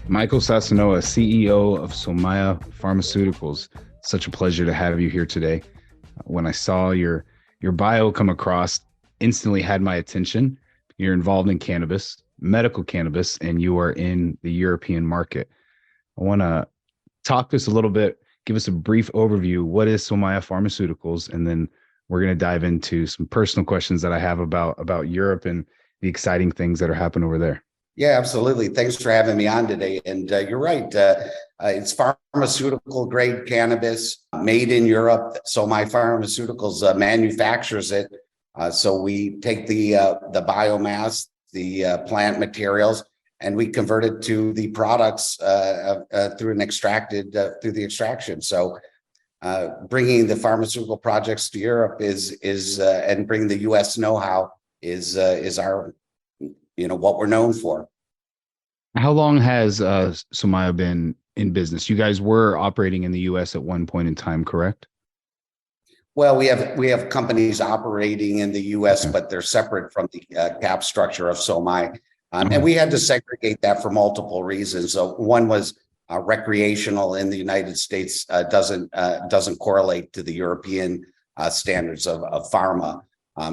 Michael Sassano, CEO of SOMAÍ Pharmaceuticals. Such a pleasure to have you here today. When I saw your bio come across, instantly had my attention. You're involved in cannabis, medical cannabis, and you are in the European market. I want to talk to us a little bit, give us a brief overview. What is SOMAÍ Pharmaceuticals? And then we're going to dive into some personal questions that I have about Europe and the exciting things that are happening over there. Yeah, absolutely. Thanks for having me on today. And you're right. It's pharmaceutical grade cannabis made in Europe. SOMAÍ Pharmaceuticals manufactures it. So we take the biomass, the plant materials, and we convert it to the products through the extraction. So bringing the pharmaceutical projects to Europe is and bringing the U.S. know-how is our what we're known for. How long has SOMAÍ been in business? You guys were operating in the U.S. at one point in time, correct? Well, we have companies operating in the U.S., okay, but they're separate from the cap structure of SOMAÍ. And we had to segregate that for multiple reasons. So one was recreational in the United States doesn't correlate to the European standards of pharma.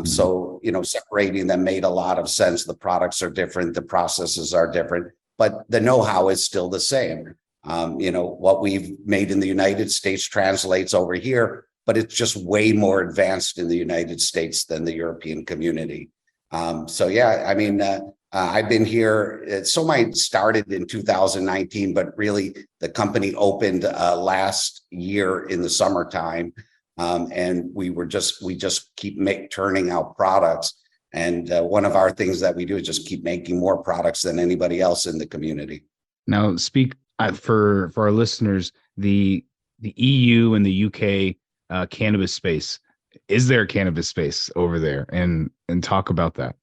So, separating them made a lot of sense. The products are different. The processes are different, but the know-how is still the same. What we've made in the United States translates over here, but it's just way more advanced in the United States than the European community. I've been here. SOMAÍ started in 2019, but really the company opened last year in the summertime. And we just keep turning out products. And one of our things that we do is just keep making more products than anybody else in the community. Now, speak for our listeners, the EU and the UK cannabis space. Is there a cannabis space over there? And talk about that.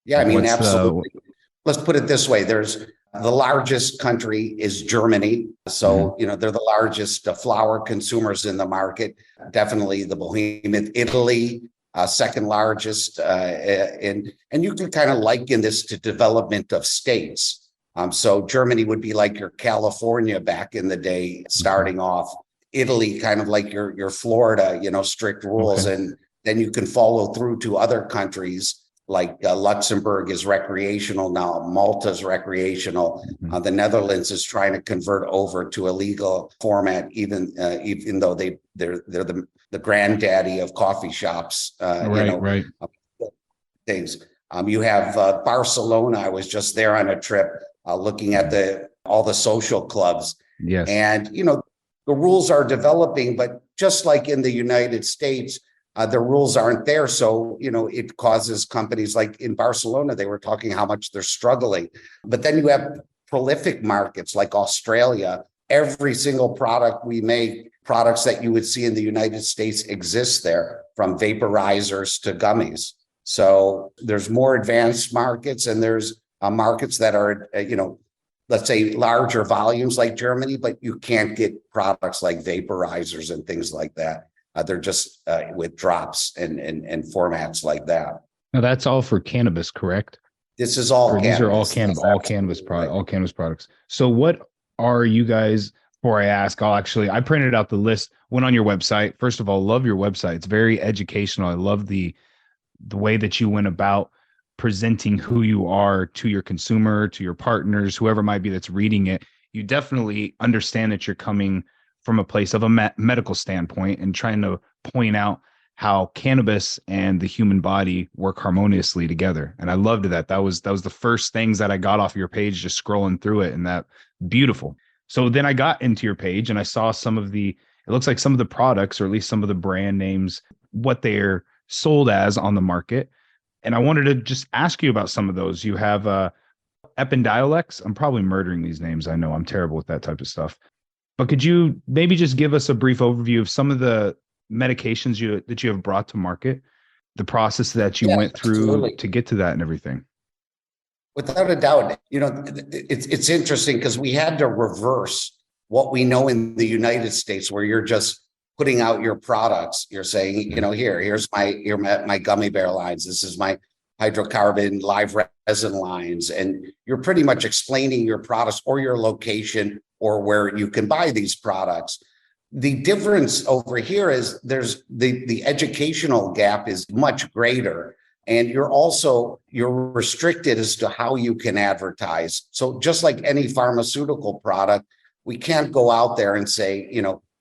Yeah, absolutely. Let's put it this way. The largest country is Germany. So, they're the largest flower consumers in the market. Definitely the behemoth. Italy, second largest. And you can kind of liken this to development of states. So Germany would be like your California back in the day, starting off. Italy, kind of like your Florida, strict rules. Okay. And then you can follow through to other countries. Like Luxembourg is recreational now, Malta's recreational. The Netherlands is trying to convert over to a legal format, even though they're the granddaddy of coffee shops. Right. Things. You have Barcelona. I was just there on a trip, looking at all the social clubs. Yes, and the rules are developing, but just like in the United States. The rules aren't there. So, it causes companies like in Barcelona, they were talking how much they're struggling. But then you have prolific markets like Australia. Every single product we make, products that you would see in the United States exist there, from vaporizers to gummies. So there's more advanced markets, and there's markets that are, let's say larger volumes like Germany, but you can't get products like vaporizers and things like that. They're just with drops and formats like that. Now that's all for cannabis, correct? This is all cannabis. These are all cannabis products. So what are you guys, before I ask, I printed out the list, went on your website. First of all, love your website. It's very educational. I love the way that you went about presenting who you are to your consumer, to your partners, whoever might be that's reading it. You definitely understand that you're coming from a place of a medical standpoint and trying to point out how cannabis and the human body work harmoniously together. And I loved that. That was the first things that I got off your page, just scrolling through it, and that beautiful. So then I got into your page and I saw it looks like some of the products, or at least some of the brand names, what they're sold as on the market. And I wanted to just ask you about some of those. You have Epidiolex. I'm probably murdering these names. I know I'm terrible with that type of stuff. But could you maybe just give us a brief overview of some of the medications that you have brought to market, the process that you went through to get to that and everything? Without a doubt, it's interesting because we had to reverse what we know in the United States, where you're just putting out your products. You're saying, here's my gummy bear lines. This is my hydrocarbon live resin lines, and you're pretty much explaining your products or your location or where you can buy these products. The difference over here is there's the educational gap is much greater, and you're restricted as to how you can advertise. So just like any pharmaceutical product, we can't go out there and say,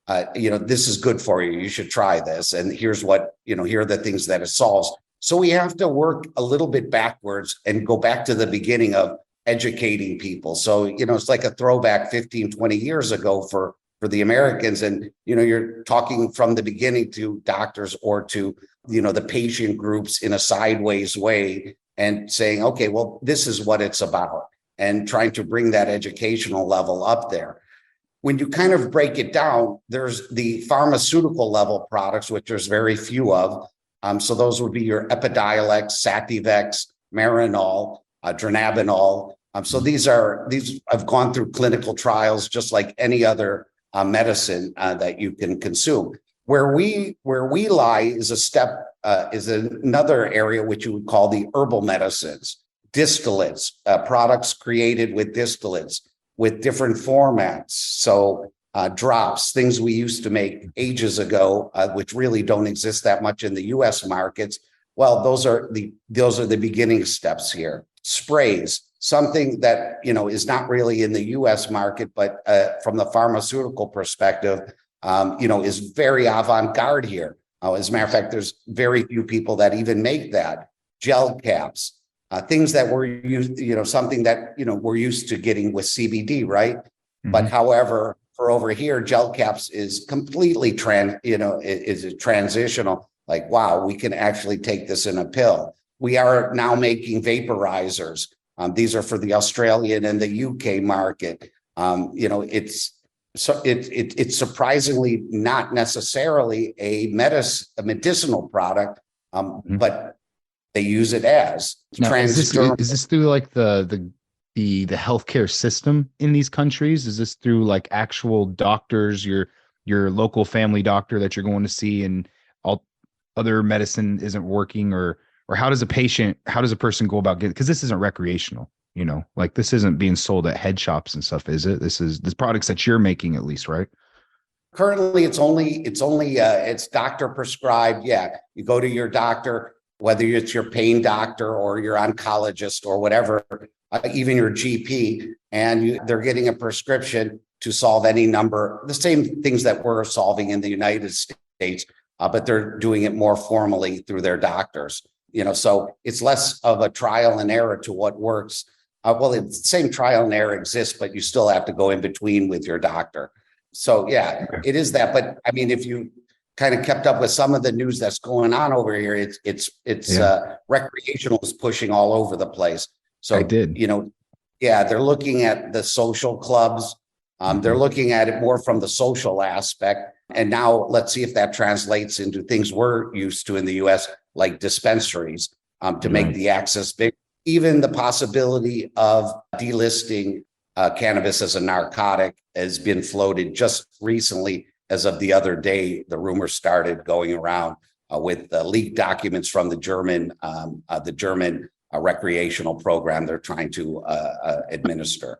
this is good for you. You should try this. And here's what, here are the things that it solves. So we have to work a little bit backwards and go back to the beginning of educating people. So, it's like a throwback 15, 20 years ago for the Americans. And, you're talking from the beginning to doctors or to, the patient groups in a sideways way and saying, okay, well, this is what it's about, and trying to bring that educational level up there. When you kind of break it down, there's the pharmaceutical level products, which there's very few of. So those would be your Epidiolex, Sativex, Marinol, Dronabinol. So these have gone through clinical trials just like any other medicine that you can consume. Where we lie is is another area which you would call the herbal medicines, distillates, products created with distillates, with different formats. So drops, things we used to make ages ago, which really don't exist that much in the US markets. Well, those are the beginning steps here. Sprays, something that, is not really in the US market, but from the pharmaceutical perspective, is very avant-garde here. As a matter of fact, there's very few people that even make that. Gel caps, things that we're used, something that, we're used to getting with CBD, right? Mm-hmm. But however, for over here, gel caps is completely is transitional. Like, wow, we can actually take this in a pill. We are now making vaporizers. These are for the Australian and the UK market. It's surprisingly not necessarily a medicinal product, but they use it as. Now, is this through like the healthcare system in these countries? Is this through like actual doctors, your local family doctor that you're going to see, and all other medicine isn't working, or how does a person go about getting, because this isn't recreational, like this isn't being sold at head shops and stuff, is it? This is the products that you're making, at least, right? Currently, it's doctor prescribed. Yeah, you go to your doctor, whether it's your pain doctor or your oncologist or whatever, even your GP, and they're getting a prescription to solve any number, the same things that we're solving in the United States, but they're doing it more formally through their doctors. So it's less of a trial and error to what works. The same trial and error exists, but you still have to go in between with your doctor. So yeah, okay. It is that. But I mean, if you kind of kept up with some of the news that's going on over here, it's recreational is pushing all over the place. So I did, they're looking at the social clubs. They're looking at it more from the social aspect. And now let's see if that translates into things we're used to in the US, like dispensaries, to make the access big. Even the possibility of delisting cannabis as a narcotic has been floated just recently. As of the other day, the rumors started going around with leaked documents from the German recreational program they're trying to administer.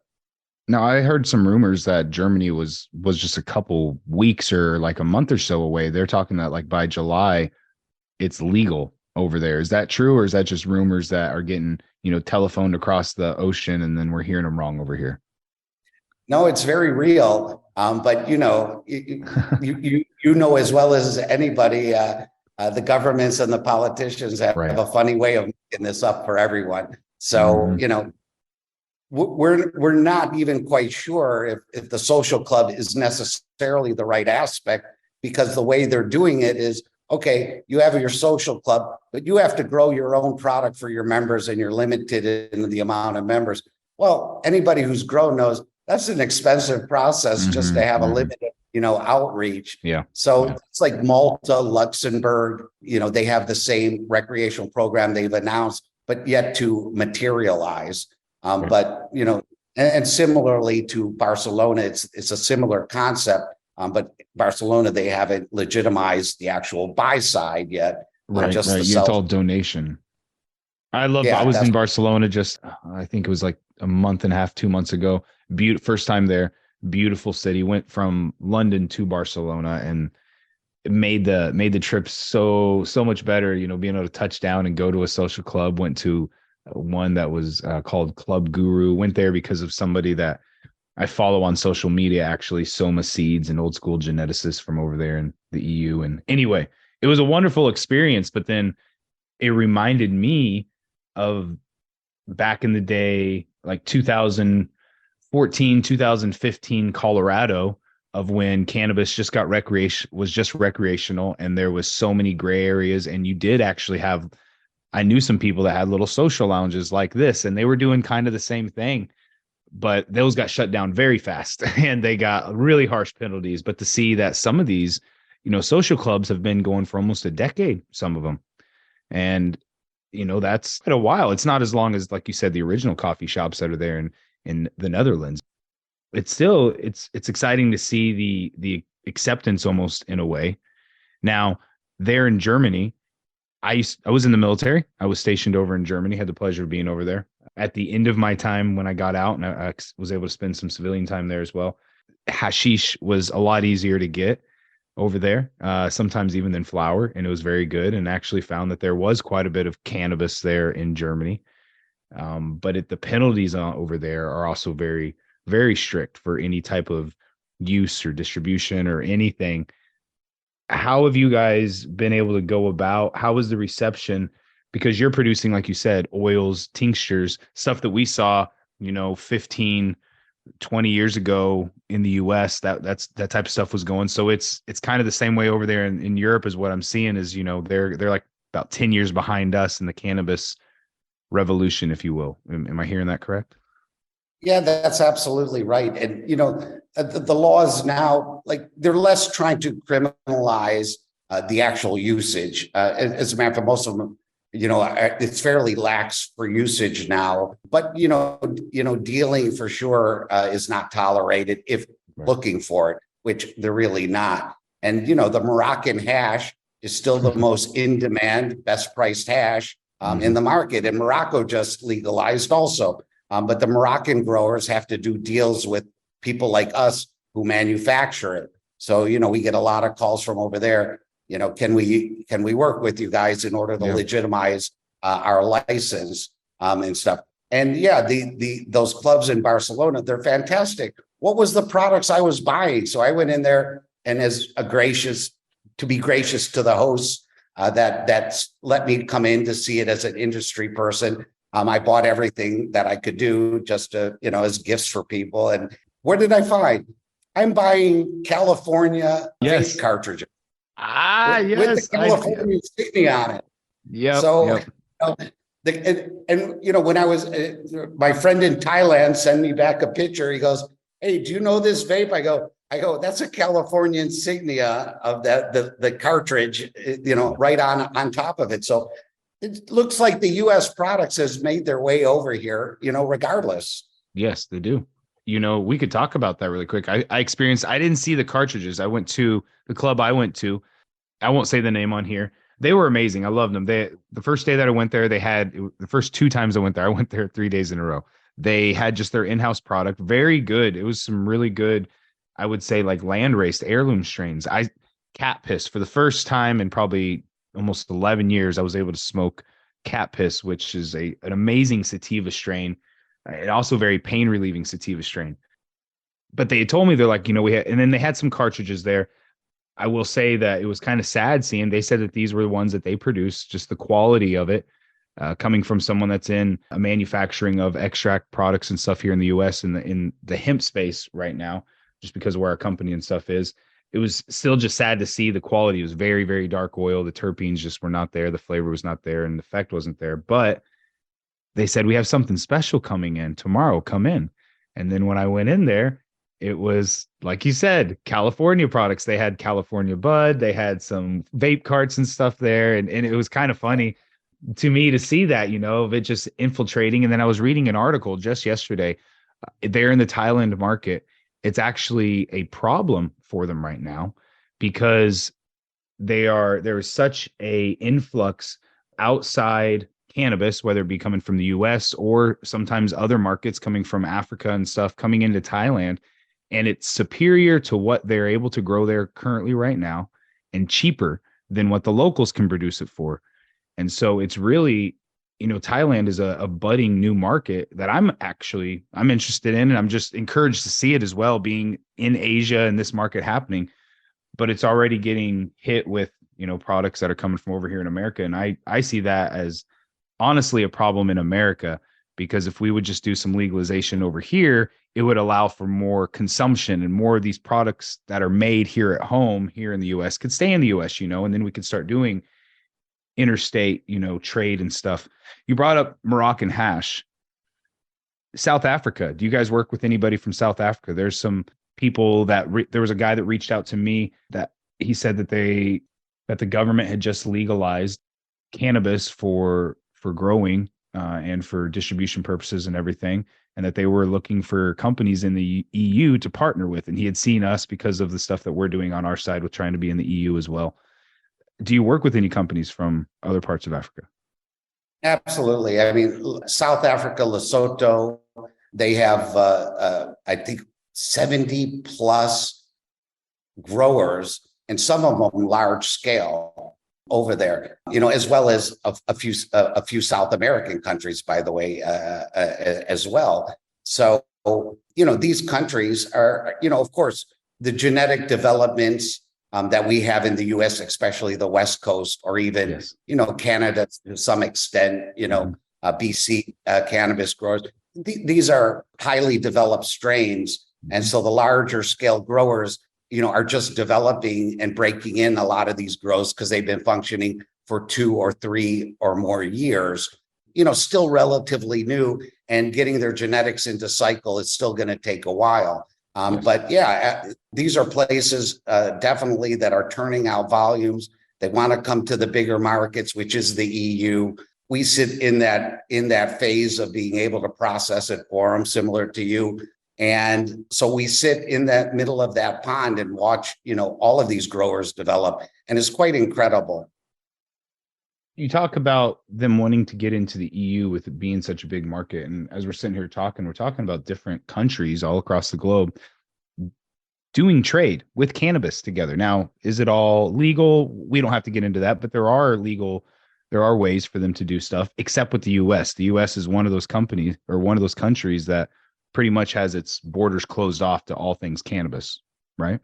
Now, I heard some rumors that Germany was just a couple weeks or like a month or so away. They're talking that like by July, it's legal over there. Is that true, or is that just rumors that are getting, telephoned across the ocean and then we're hearing them wrong over here? No, it's very real. But you know as well as anybody, the governments and the politicians have a funny way of making this up for everyone. So we're not even quite sure if the social club is necessarily the right aspect, because the way they're doing it is, okay, you have your social club, but you have to grow your own product for your members, and you're limited in the amount of members. Well, anybody who's grown knows that's an expensive process just to have a limited, outreach. Yeah. So it's like Malta, Luxembourg, they have the same recreational program they've announced, but yet to materialize. But, and similarly to Barcelona, it's a similar concept. But Barcelona, they haven't legitimized the actual buy side yet. Right. It's all donation. I Yeah, was that's in Barcelona just, I think it was like a month and a half, 2 months ago. First time there, beautiful city. Went from London to Barcelona and it made the trip so much better. Being able to touch down and go to a social club. Went to one that was called Club Guru. Went there because of somebody that I follow on social media, actually, Soma Seeds, an old school geneticist from over there in the EU. And anyway, it was a wonderful experience, but then it reminded me of back in the day, like 2014, 2015 Colorado, of when cannabis just got recreation was just recreational, and there was so many gray areas, and you did actually have, I knew some people that had little social lounges like this, and they were doing kind of the same thing, but those got shut down very fast and they got really harsh penalties. But to see that some of these, social clubs have been going for almost a decade, some of them. And that's quite a while. It's not as long as, like you said, the original coffee shops that are there in the Netherlands. It's exciting to see the acceptance, almost, in a way. Now, there in Germany, I was in the military. I was stationed over in Germany, had the pleasure of being over there. At the end of my time, when I got out, and I was able to spend some civilian time there as well, hashish was a lot easier to get over there, sometimes even than flower, and it was very good. And actually found that there was quite a bit of cannabis there in Germany. But the penalties over there are also very, very strict for any type of use or distribution or anything. How have you guys been able to go about? How was the reception? Because you're producing, like you said, oils, tinctures, stuff that we saw, 15, 20 years ago in the US, that type of stuff was going. So it's kind of the same way over there in Europe, is what I'm seeing. Is, they're like about 10 years behind us in the cannabis revolution, if you will. Am I hearing that correct? Yeah, that's absolutely right. And, the laws now, like, they're less trying to criminalize the actual usage. As a matter of fact, most of them, it's fairly lax for usage now. But, dealing for sure is not tolerated if Right. looking for it, which they're really not. And, the Moroccan hash is still the most in demand, best priced hash in the market. And Morocco just legalized also. But the Moroccan growers have to do deals with people like us who manufacture it. So, we get a lot of calls from over there. Can we work with you guys in order to legitimize our license and stuff? And yeah, those clubs in Barcelona, they're fantastic. What was the products I was buying? So I went in there, and to be gracious to the hosts that's let me come in to see it as an industry person. I bought everything that I could do just to, as gifts for people. And what did I find? I'm buying California vape cartridges with the Yes. California insignia on it. Yep. So, Yep. when I was, my friend in Thailand sent me back a picture. He goes, "Hey, do you know this vape?" I go, "That's a California insignia of the cartridge, right on top of it." So it looks like the U.S. products has made their way over here, regardless. Yes, they do. We could talk about that really quick. I experienced, I didn't see the cartridges. I went to the club I went to. I won't say the name on here. They were amazing. I loved them. The first day that I went there, the first two times I went there 3 days in a row. They had just their in-house product. Very good. It was some really good, I would say, like land raised heirloom strains. Cat piss for the first time in probably almost 11 years. I was able to smoke cat piss, which is an amazing sativa strain, and also very pain relieving sativa strain. But they told me, they're like, and then they had some cartridges there. I will say that it was kind of sad seeing, they said that these were the ones that they produced, just the quality of it, coming from someone that's in a manufacturing of extract products and stuff here in the US, in the hemp space right now, just because of where our company and stuff is. It was still just sad to see the quality. It was very, very dark oil. The terpenes just were not there. The flavor was not there, and the effect wasn't there. But they said, "We have something special coming in tomorrow. Come in." And then when I went in there, it was, like you said, California products. They had California bud. They had some vape carts and stuff there. And it was kind of funny to me to see that, of it just infiltrating. And then I was reading an article just yesterday. There in the Thailand market, it's actually a problem for them right now, because there is such a influx outside cannabis, whether it be coming from the US or sometimes other markets coming from Africa and stuff coming into Thailand. And it's superior to what they're able to grow there currently right now and cheaper than what the locals can produce it for. And so it's really, Thailand is a budding new market that I'm interested in, and I'm just encouraged to see it as well, being in Asia and this market happening. But it's already getting hit with, products that are coming from over here in America. And I see that as honestly a problem in America, because if we would just do some legalization over here, it would allow for more consumption, and more of these products that are made here at home here in the US could stay in the US, and then we could start doing interstate, trade and stuff. You brought up Moroccan hash. South Africa. Do you guys work with anybody from South Africa? There's some people that there was a guy that reached out to me that he said that the government had just legalized cannabis for growing and for distribution purposes and everything, and that they were looking for companies in the EU to partner with. And he had seen us because of the stuff that we're doing on our side with trying to be in the EU as well. Do you work with any companies from other parts of Africa? Absolutely. I mean, South Africa, Lesotho, they have, I think, 70 plus growers, and some of them large scale over there, as well as a few South American countries, by the way, as well. So, these countries are, of course, the genetic developments that we have in the US, especially the West Coast, or even, yes, Canada to some extent, BC cannabis growers. These are highly developed strains. And so the larger scale growers, are just developing and breaking in a lot of these grows because they've been functioning for 2 or 3 or more years, still relatively new, and getting their genetics into cycle is still going to take a while. Yes. But yeah, these are places definitely that are turning out volumes. They want to come to the bigger markets, which is the EU. We sit in that phase of being able to process it for them, similar to you. And so we sit in that middle of that pond and watch, all of these growers develop, and it's quite incredible. You talk about them wanting to get into the EU with it being such a big market. And as we're sitting here talking, we're talking about different countries all across the globe doing trade with cannabis together. Now, is it all legal? We don't have to get into that, but there are ways for them to do stuff, except with the US. The US is one of those companies or one of those countries that pretty much has its borders closed off to all things cannabis, right?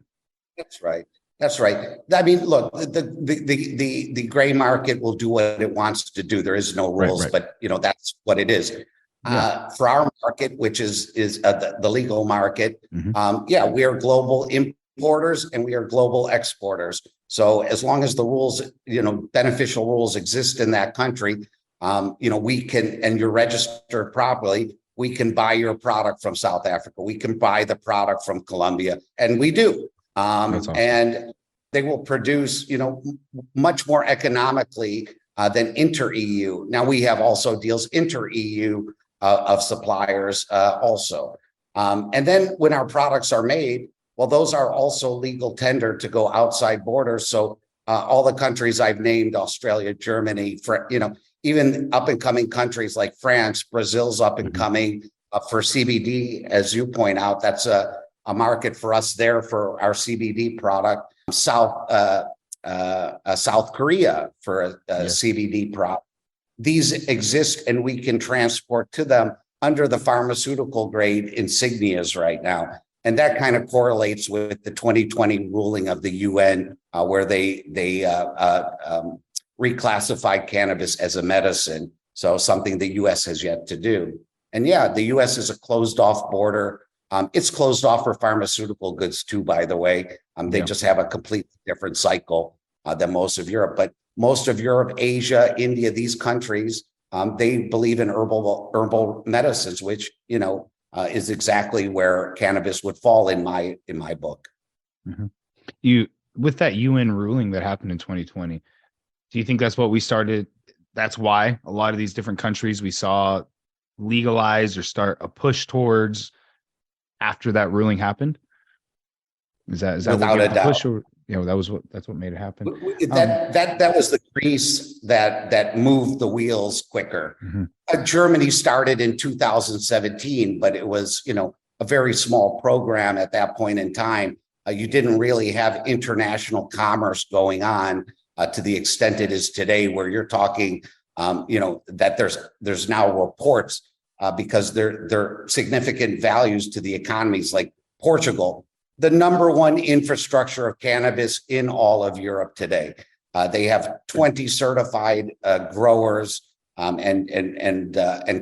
That's right. That's right. I mean, look, the gray market will do what it wants to do. There is no rules, right. But that's what it is. Yeah. For our market, which is the legal market, mm-hmm. We are global importers and we are global exporters. So as long as the rules, beneficial rules exist in that country, we can, and you're registered properly, we can buy your product from South Africa. We can buy the product from Colombia, and we do. Awesome. And they will produce, much more economically than inter-EU. Now we have also deals inter-EU of suppliers also. And then when our products are made, well, those are also legal tender to go outside borders. So all the countries I've named, Australia, Germany, even up and coming countries like France, Brazil's up and coming for CBD, as you point out, that's a market for us there for our CBD product. South Korea for a CBD product. These exist and we can transport to them under the pharmaceutical grade insignias right now. And that kind of correlates with the 2020 ruling of the UN where they reclassified cannabis as a medicine. So something the US has yet to do. And the US is a closed off border. It's closed off for pharmaceutical goods too, by the way. They just have a completely different cycle than most of Europe. But most of Europe, Asia, India, these countries, they believe in herbal medicines, which, is exactly where cannabis would fall in my book. Mm-hmm. With that UN ruling that happened in 2020, do you think that's what we started? That's why a lot of these different countries we saw legalize or start a push towards after that ruling happened? Is that without a doubt? that's what made it happen. That was the grease that moved the wheels quicker. Mm-hmm. Germany started in 2017, but it was, a very small program at that point in time. You didn't really have international commerce going on to the extent it is today, where you're talking, that there's now reports because they're significant values to the economies like Portugal, the number one infrastructure of cannabis in all of Europe today. They have 20 certified growers and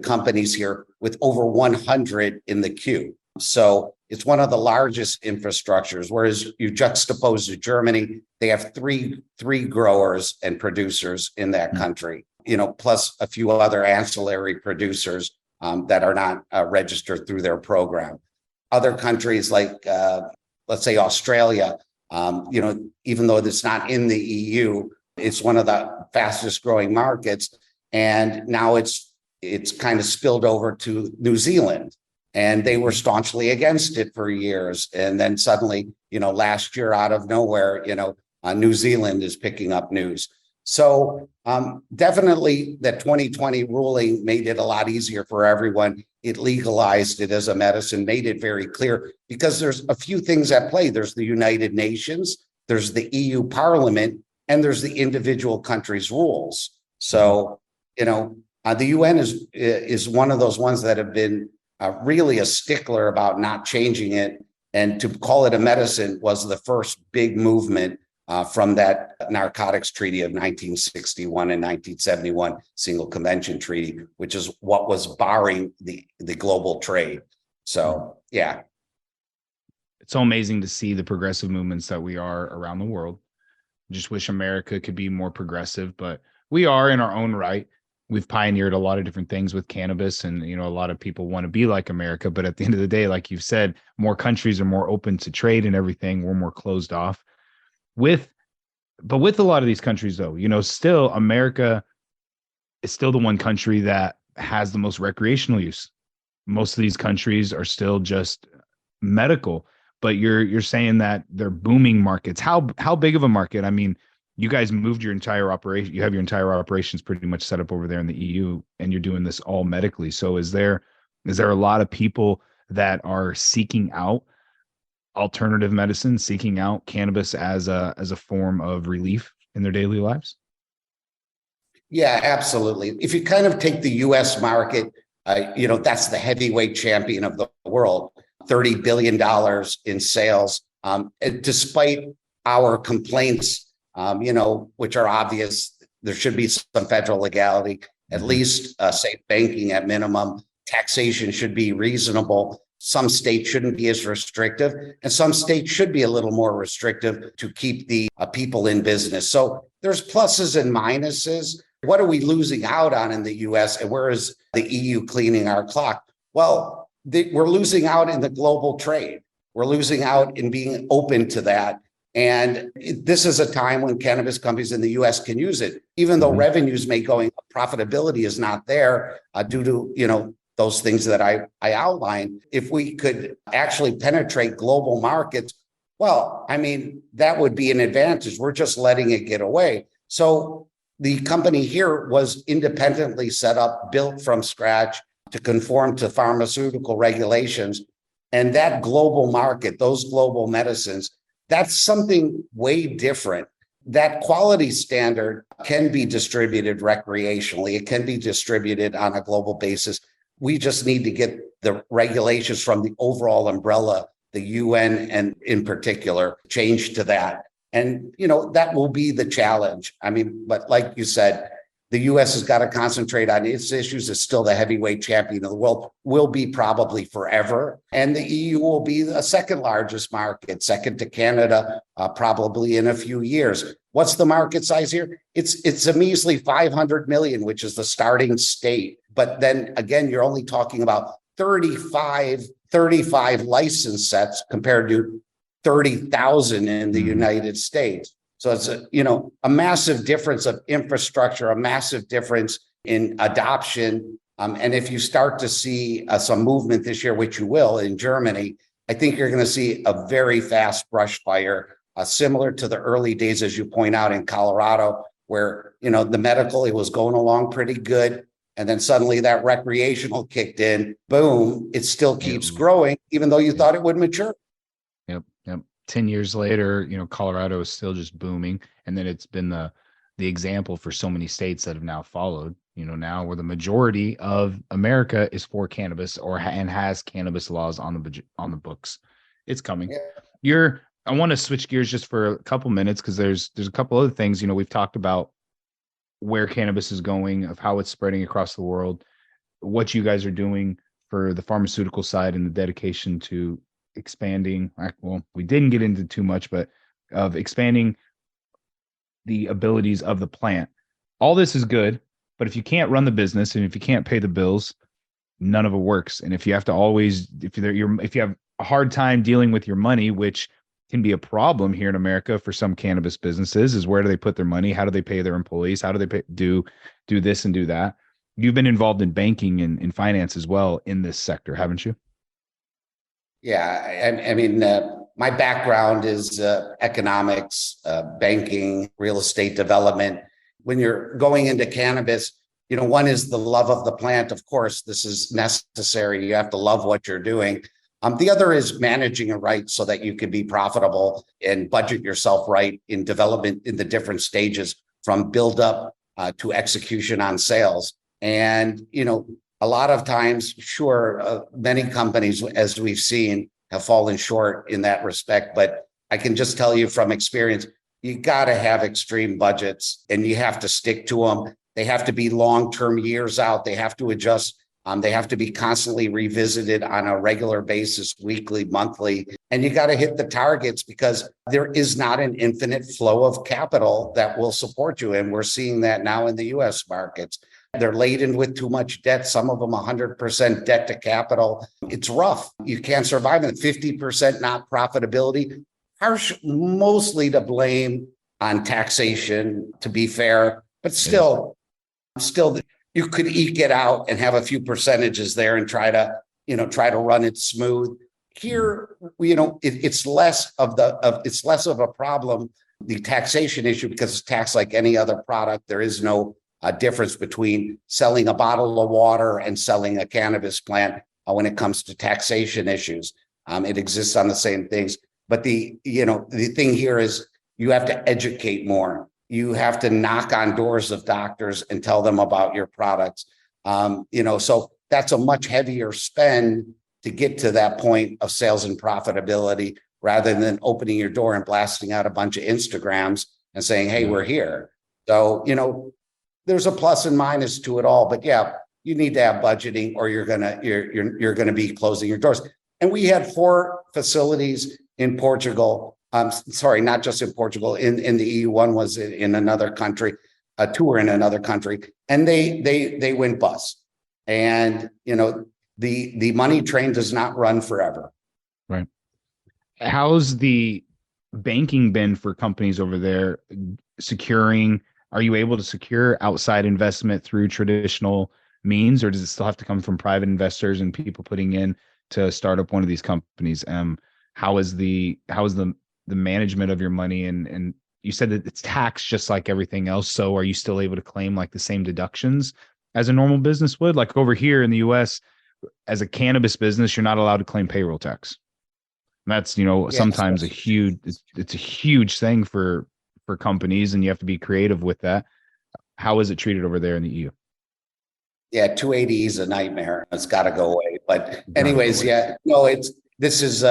companies here with over 100 in the queue. So it's one of the largest infrastructures, whereas you juxtapose to Germany, they have three growers and producers in that country, plus a few other ancillary producers that are not registered through their program. Other countries like, let's say Australia, even though it's not in the EU, it's one of the fastest growing markets. And now it's kind of spilled over to New Zealand. And they were staunchly against it for years. And then suddenly, last year out of nowhere, New Zealand is picking up news. So definitely that 2020 ruling made it a lot easier for everyone. It legalized it as a medicine, made it very clear, because there's a few things at play. There's the United Nations, there's the EU Parliament, and there's the individual countries' rules. So, the UN is one of those ones that have been really a stickler about not changing it. And to call it a medicine was the first big movement from that narcotics treaty of 1961 and 1971 single convention treaty, which is what was barring the global trade. So, yeah. It's so amazing to see the progressive movements that we are around the world. Just wish America could be more progressive, but we are in our own right. We've pioneered a lot of different things with cannabis, and a lot of people want to be like America, but at the end of the day, like you've said, more countries are more open to trade and everything. We're more closed off. With a lot of these countries, though, still America is still the one country that has the most recreational use. Most of these countries are still just medical, but you're saying that they're booming markets. How big of a market? I mean, you guys moved your entire operation. You have your entire operations pretty much set up over there in the EU, and you're doing this all medically. So is there a lot of people that are seeking out alternative medicine, seeking out cannabis as a form of relief in their daily lives? Yeah, absolutely. If you kind of take the US market, that's the heavyweight champion of the world, $30 billion in sales. Despite our complaints, which are obvious, there should be some federal legality, at least safe banking at minimum. Taxation should be reasonable. Some states shouldn't be as restrictive, and some states should be a little more restrictive to keep the people in business. So there's pluses and minuses. What are we losing out on in the US, and where is the EU cleaning our clock? Well, we're losing out in the global trade. We're losing out in being open to that. And this is a time when cannabis companies in the US can use it, even though revenues may go up, profitability is not there due to, those things that I outlined. If we could actually penetrate global markets, well, I mean, that would be an advantage. We're just letting it get away. So the company here was independently set up, built from scratch to conform to pharmaceutical regulations. And that global market, those global medicines, that's something way different. That quality standard can be distributed recreationally. It can be distributed on a global basis. We just need to get the regulations from the overall umbrella, the UN, and in particular, change to that. And, that will be the challenge. I mean, but like you said, the US has got to concentrate on its issues. It's still the heavyweight champion of the world, will be probably forever. And the EU will be the second largest market, second to Canada, probably in a few years. What's the market size here? It's a measly 500 million, which is the starting state. But then again, you're only talking about 35 license sets compared to 30,000 in the United States. So it's a massive difference of infrastructure, a massive difference in adoption. And if you start to see some movement this year, which you will in Germany, I think you're going to see a very fast brush fire similar to the early days, as you point out, in Colorado, where, the medical, it was going along pretty good. And then suddenly that recreational kicked in, boom, it still keeps growing, even though you thought it would mature. Yep. 10 years later, Colorado is still just booming. And then it's been the example for so many states that have now followed, now where the majority of America is for cannabis and has cannabis laws on the books. It's coming. Yeah. I want to switch gears just for a couple minutes, because there's a couple other things, we've talked about where cannabis is going, of how it's spreading across the world, what you guys are doing for the pharmaceutical side and the dedication to expanding. Well, we didn't get into too much, but of expanding the abilities of the plant. All this is good, but if you can't run the business and if you can't pay the bills, none of it works. And if you have to if you have a hard time dealing with your money, which can be a problem here in America for some cannabis businesses, is where do they put their money? How do they pay their employees? How do they do this and do that? You've been involved in banking and finance as well in this sector, haven't you? Yeah, I mean, my background is economics, banking, real estate development. When you're going into cannabis, one is the love of the plant. Of course, this is necessary. You have to love what you're doing. The other is managing it right so that you can be profitable and budget yourself right in development in the different stages, from build up to execution on sales. And, a lot of times, sure, many companies, as we've seen, have fallen short in that respect. But I can just tell you from experience, you got to have extreme budgets and you have to stick to them. They have to be long-term, years out. They have to adjust. They have to be constantly revisited on a regular basis, weekly, monthly, and you got to hit the targets, because there is not an infinite flow of capital that will support you. And we're seeing that now in the US markets. They're laden with too much debt, some of them 100% debt to capital. It's rough. You can't survive in 50% not profitability. Harsh, mostly to blame on taxation, to be fair, but still, you could eke it out and have a few percentages there and try to run it smooth. Here, it's less of a problem, the taxation issue, because it's taxed like any other product. There is no difference between selling a bottle of water and selling a cannabis plant when it comes to taxation issues. It exists on the same things. But the thing here is you have to educate more. You have to knock on doors of doctors and tell them about your products. So that's a much heavier spend to get to that point of sales and profitability, rather than opening your door and blasting out a bunch of Instagrams and saying, hey, we're here. So, there's a plus and minus to it all, but yeah, you need to have budgeting, or you're gonna be closing your doors. And we had 4 facilities in Portugal. Sorry, not just in Portugal, in the EU. One was in another country, 2 were in another country, and they went bust. And the money train does not run forever. Right. How's the banking been for companies over there securing? Are you able to secure outside investment through traditional means, or does it still have to come from private investors and people putting in to start up one of these companies? How is the management of your money? And you said that it's taxed just like everything else. So are you still able to claim like the same deductions as a normal business would? Like over here in the US, as a cannabis business, you're not allowed to claim payroll tax. And that's, sometimes it's a huge thing for companies, and you have to be creative with that. How is it treated over there in the EU? Yeah, 280 is a nightmare. It's got to go away. But anyways, this is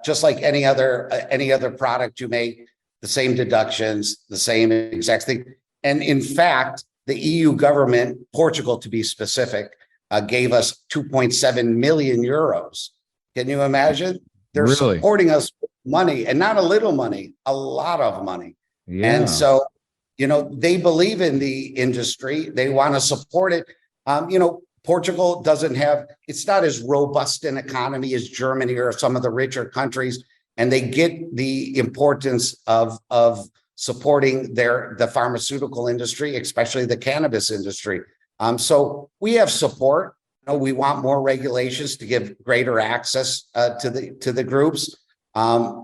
just like any other product you make, the same deductions, the same exact thing. And in fact, the EU government, Portugal to be specific, gave us 2.7 million euros. Can you imagine? They're supporting us with money, and not a little money, a lot of money. Yeah. And so, they believe in the industry. They want to support it. Portugal it's not as robust an economy as Germany or some of the richer countries, and they get the importance of supporting the pharmaceutical industry, especially the cannabis industry. So we have support. We want more regulations to give greater access to the groups.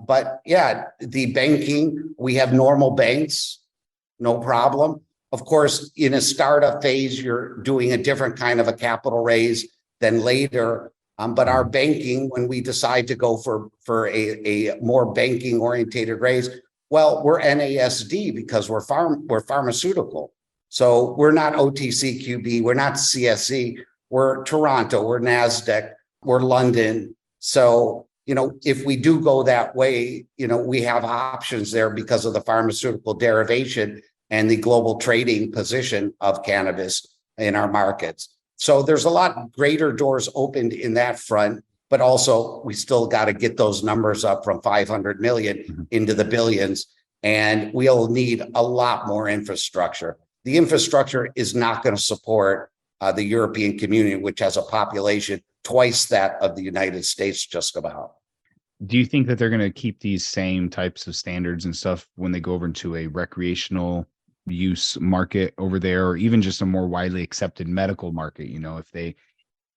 But yeah, the banking, we have normal banks, no problem. Of course, in a startup phase, you're doing a different kind of a capital raise than later. But our banking, when we decide to go for a more banking orientated raise, well, we're NASD because we're pharmaceutical. So we're not OTCQB, we're not CSE, we're Toronto, we're NASDAQ, we're London. So, if we do go that way, we have options there because of the pharmaceutical derivation and the global trading position of cannabis in our markets. So there's a lot greater doors opened in that front, but also we still got to get those numbers up from 500 million into the billions, and we'll need a lot more infrastructure. The infrastructure is not going to support the European community, which has a population twice that of the United States, just about. Do you think that they're going to keep these same types of standards and stuff when they go over into a recreational use market over there, or even just a more widely accepted medical market?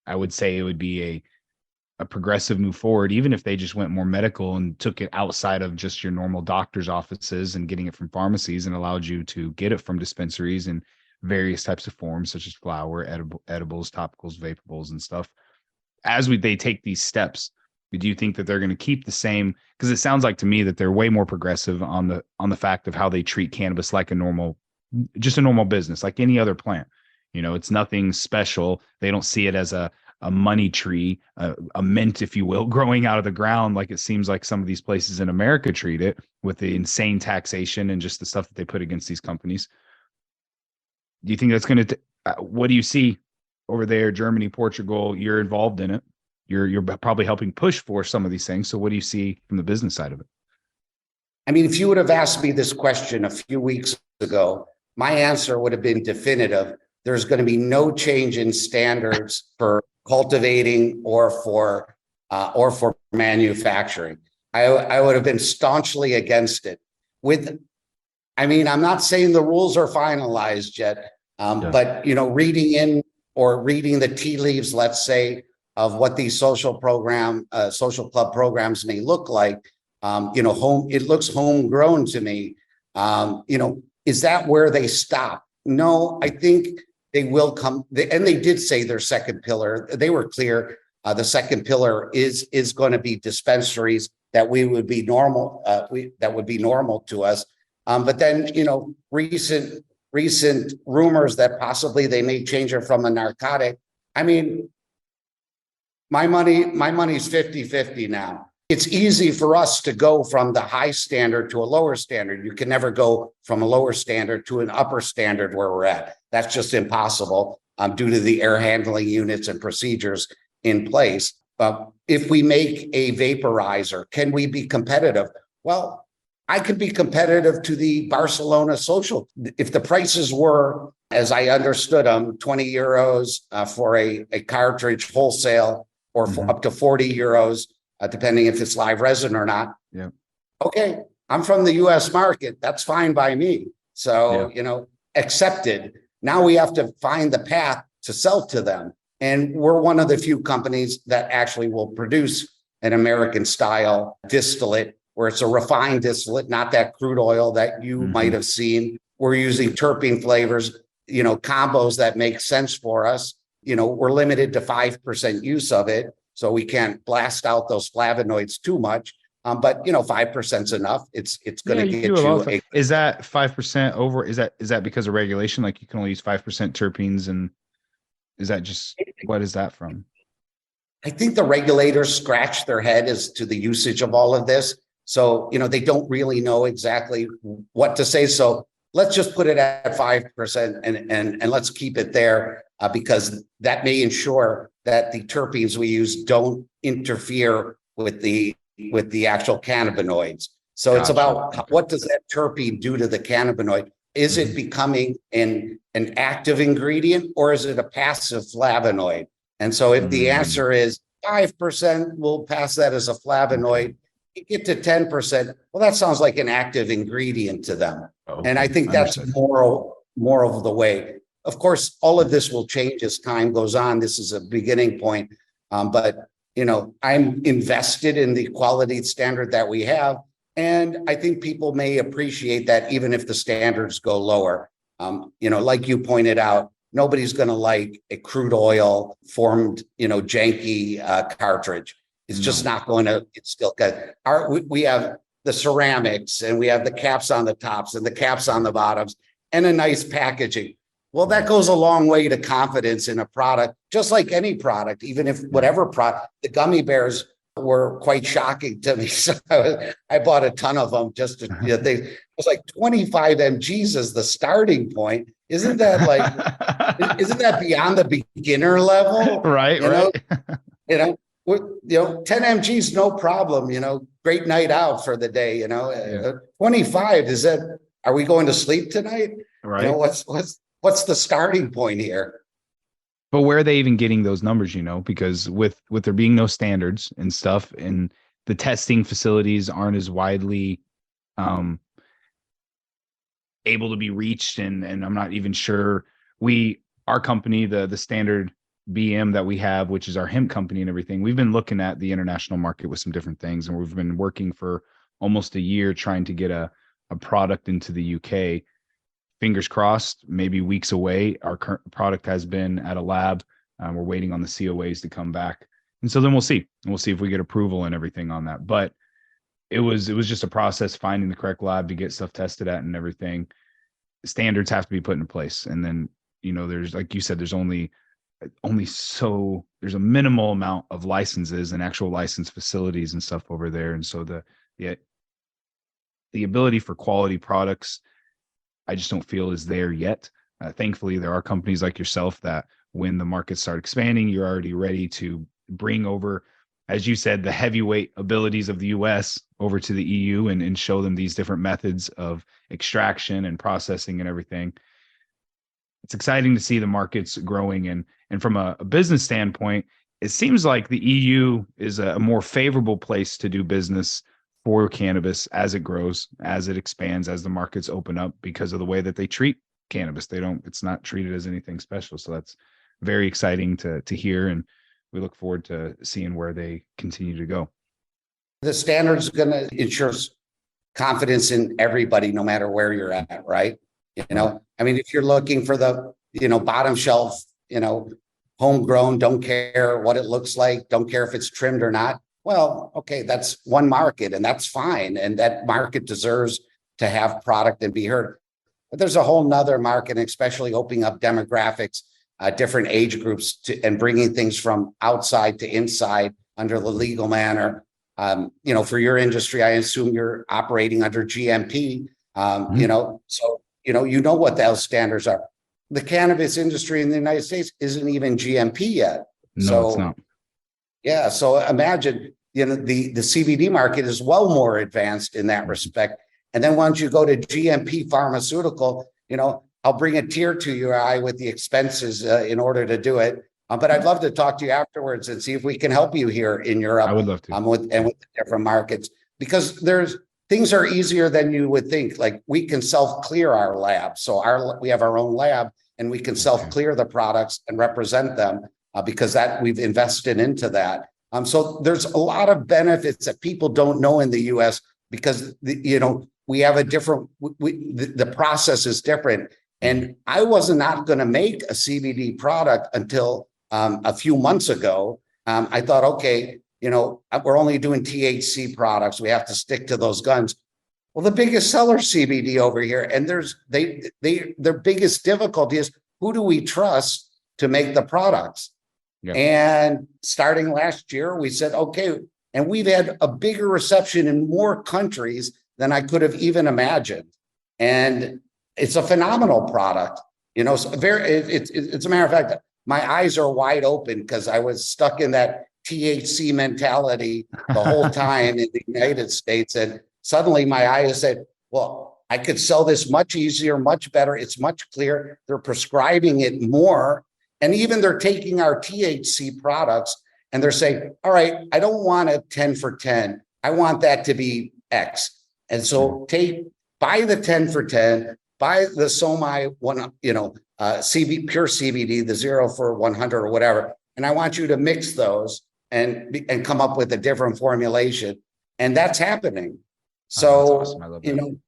I would say it would be a progressive move forward, even if they just went more medical and took it outside of just your normal doctor's offices and getting it from pharmacies, and allowed you to get it from dispensaries in various types of forms, such as flower, edibles, topicals, vaporables, and stuff. They take these steps, do you think that they're going to keep the same? Because it sounds like to me that they're way more progressive on the fact of how they treat cannabis like a normal business, like any other plant. It's nothing special. They don't see it as a money tree, a mint, if you will, growing out of the ground, like it seems like some of these places in America treat it, with the insane taxation and just the stuff that they put against these companies. Do you think that's going to, what do you see over there, Germany, Portugal? You're involved in it. You're probably helping push for some of these things. So what do you see from the business side of it? I mean, if you would have asked me this question a few weeks ago, my answer would have been definitive. There's going to be no change in standards for cultivating or for manufacturing. I would have been staunchly against it. I'm not saying the rules are finalized yet, but reading the tea leaves, let's say, of what these social club programs may look like. It looks homegrown to me. Is that where they stop? No, I think they will come. And they did say their second pillar. They were clear. The second pillar is going to be dispensaries that would be normal. That would be normal to us. But then, recent rumors that possibly they may change it from a narcotic. I mean, my money's 50-50 now. It's easy for us to go from the high standard to a lower standard. You can never go from a lower standard to an upper standard where we're at. That's just impossible due to the air handling units and procedures in place. If we make a vaporizer, can we be competitive? Well, I could be competitive to the Barcelona social. If the prices were, as I understood them, 20 euros for a cartridge wholesale, or for up to 40 euros, depending if it's live resin or not. Yeah. Okay, I'm from the US market. That's fine by me. So, accepted. Now we have to find the path to sell to them. And we're one of the few companies that actually will produce an American style distillate, where it's a refined distillate, not that crude oil that you might have seen. We're using terpene flavors, combos that make sense for us. We're limited to 5% use of it, so we can't blast out those flavonoids too much. But 5% is enough. It's going to get you. Is that 5% over? Is that because of regulation? Like you can only use 5% terpenes, and is that just what is that from? I think the regulators scratch their head as to the usage of all of this. So they don't really know exactly what to say. So let's just put it at 5% and let's keep it there. Because that may ensure that the terpenes we use don't interfere with the actual cannabinoids. So It's about what does that terpene do to the cannabinoid? Is it becoming an active ingredient, or is it a passive flavonoid? And so if the answer is 5%, we'll pass that as a flavonoid. You get to 10%, well, that sounds like an active ingredient to them. And I think that's more of the way. Of course, all of this will change as time goes on. This is a beginning point. But I'm invested in the quality standard that we have. And I think people may appreciate that even if the standards go lower. Like you pointed out, nobody's going to like a crude oil formed, janky cartridge. It's just not going to, it's still good. We have the ceramics and we have the caps on the tops and the caps on the bottoms and a nice packaging. Well, that goes a long way to confidence in a product, just like any product, even if whatever product, the gummy bears were quite shocking to me. So I bought a ton of them just to, it was like 25 mgs as the starting point. Isn't that beyond the beginner level? Right. 10 mgs, no problem, great night out for the day, 25, are we going to sleep tonight? Right. What's the starting point here? But where are they even getting those numbers, because with there being no standards and stuff, and the testing facilities aren't as widely able to be reached, and I'm not even sure our company, the standard BM that we have, which is our hemp company and everything, we've been looking at the international market with some different things, and we've been working for almost a year trying to get a product into the UK. Fingers crossed, maybe weeks away. Our current product has been at a lab. We're waiting on the COAs to come back. And so then we'll see. We'll see if we get approval and everything on that. But it was just a process finding the correct lab to get stuff tested at and everything. Standards have to be put in place. And then, there's, like you said, there's only there's a minimal amount of licenses and actual licensed facilities and stuff over there. And so the ability for quality products, I just don't feel is there yet. Thankfully, there are companies like yourself that when the markets start expanding, you're already ready to bring over, as you said, the heavyweight abilities of the US over to the EU and show them these different methods of extraction and processing and everything. It's exciting to see the markets growing. And from a business standpoint, it seems like the EU is a more favorable place to do business for cannabis as it grows, as it expands, as the markets open up, because of the way that they treat cannabis. It's not treated as anything special. So that's very exciting to hear. And we look forward to seeing where they continue to go. The standard's going to ensure confidence in everybody, no matter where you're at, right? If you're looking for the, bottom shelf, homegrown, don't care what it looks like, don't care if it's trimmed or not. Well, okay, that's one market and that's fine. And that market deserves to have product and be heard. But there's a whole nother market, especially opening up demographics, different age groups and bringing things from outside to inside under the legal manner. For your industry, I assume you're operating under GMP, so, what those standards are. The cannabis industry in the United States isn't even GMP yet. No, it's not. Yeah. So imagine, the CBD market is well more advanced in that respect. And then once you go to GMP pharmaceutical, I'll bring a tear to your eye with the expenses in order to do it. But I'd love to talk to you afterwards and see if we can help you here in Europe. I would love to. With the different markets, because things are easier than you would think. Like we can self-clear our lab. So we have our own lab and we can self-clear the products and represent them because we've invested into that. So there's a lot of benefits that people don't know in the US because, we have a different, the process is different. And I was not going to make a CBD product until a few months ago. I thought, okay, we're only doing THC products. We have to stick to those guns. Well, the biggest seller CBD over here, and their biggest difficulty is who do we trust to make the products? Yeah. And starting last year, we said, okay, and we've had a bigger reception in more countries than I could have even imagined. And it's a phenomenal product. It's a matter of fact, my eyes are wide open because I was stuck in that THC mentality the whole time in the United States. And suddenly my eyes said, well, I could sell this much easier, much better. It's much clearer. They're prescribing it more. And even they're taking our THC products and they're saying, all right, I don't want a 10 for 10. I want that to be X. And so buy the 10 for 10, buy the Somai pure CBD, the 0 for 100 or whatever. And I want you to mix those. and come up with a different formulation. And that's happening. So, that's awesome. I love that. You know,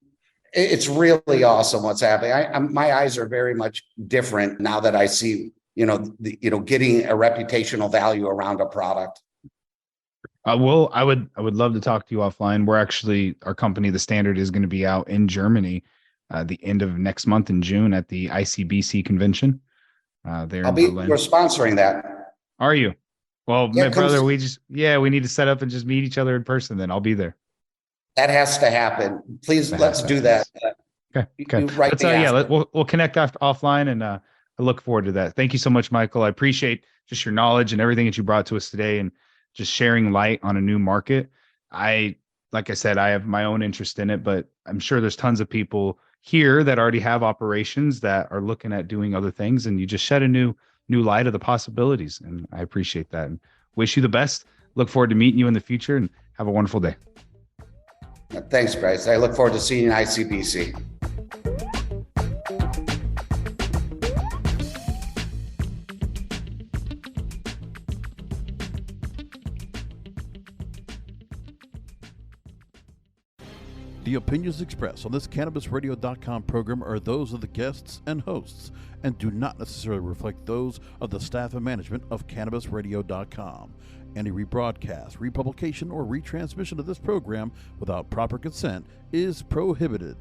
it's really awesome what's happening. My eyes are very much different now that I see, you know, getting a reputational value around a product. Well, I would love to talk to you offline. We're actually, our company, The Standard, is going to be out in Germany the end of next month in June at the ICBC convention there in Berlin. We're sponsoring that. Are you? Well, yeah, my brother, we need to set up and just meet each other in person. Then I'll be there. That has to happen. Please, let's do that. Okay. We'll connect offline, and I look forward to that. Thank you so much, Michael. I appreciate just your knowledge and everything that you brought to us today, and just sharing light on a new market. Like I said, I have my own interest in it, but I'm sure there's tons of people here that already have operations that are looking at doing other things, and you just shed a new light of the possibilities. And I appreciate that and wish you the best. Look forward to meeting you in the future, and have a wonderful day. Thanks, Bryce. I look forward to seeing you in ICBC. The opinions expressed on this CannabisRadio.com program are those of the guests and hosts and do not necessarily reflect those of the staff and management of CannabisRadio.com. Any rebroadcast, republication, or retransmission of this program without proper consent is prohibited.